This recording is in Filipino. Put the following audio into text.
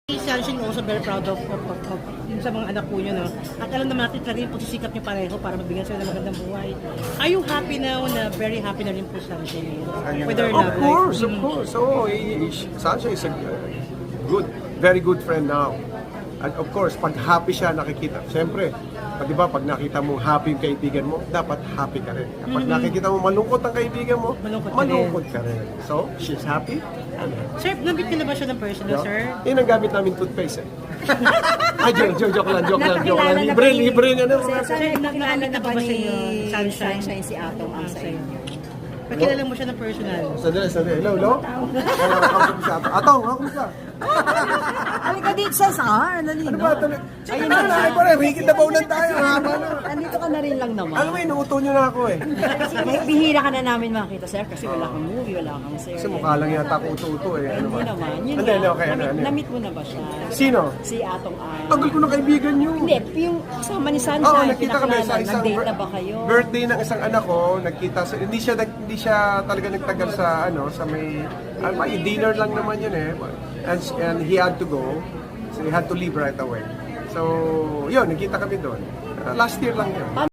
Sunshine also very proud of yung sa mga anak po nyo, no? At alam naman natin talaga yung pagsisikap nyo pareho para mabigyan sila ng magandang buhay. Are you happy now na very happy na rin po Sunshine with her love Of course. So, Sunshine is a very good friend now. And of course, pag happy siya nakikita, siyempre, di ba, pag nakita mo happy yung kaibigan mo, dapat happy ka rin. Kapag nakikita mo malungkot ang kaibigan mo, malungkot ka rin. So, she's happy. Sir, nabit ka na ba siya ng personal, sir? Yun ang gamit namin toothpaste eh. Ay, joke lang. Libre nga na. Sir, nakilala na ba ni Sunshine si Atong ang sa inyo? Pakilala mo siya ng personal. Sandali. Hello? Atong, ako ka. Halika dito sa SR, nalino. Ano ba? Ayun na, rigid na baunan tayo. Nandito ka na rin lang naman. Alam mo, inuuto nyo na ako eh. Bihira ka na namin makita, sir, kasi wala kang movie, wala kang series. Kasi mukha lang yata ako uto-uto eh. Ano ba? Hindi naman. Yun Hindi, nga. okay. Na-meet mo na ba siya? Sino? Si Atong Ang. Tagal ko ng kaibigan nyo. Hindi, yung kasama ni Oo, Sunshine, nakita kami sa pinakilala. isang Nag-date na ba kayo? birthday ng isang anak ko, nagkita sa hindi siya talaga nagtagal sa sa may dinner lang naman yun eh. And he had to go. So he had to leave right away. So, yun, nagkita kami doon. Last year lang yun.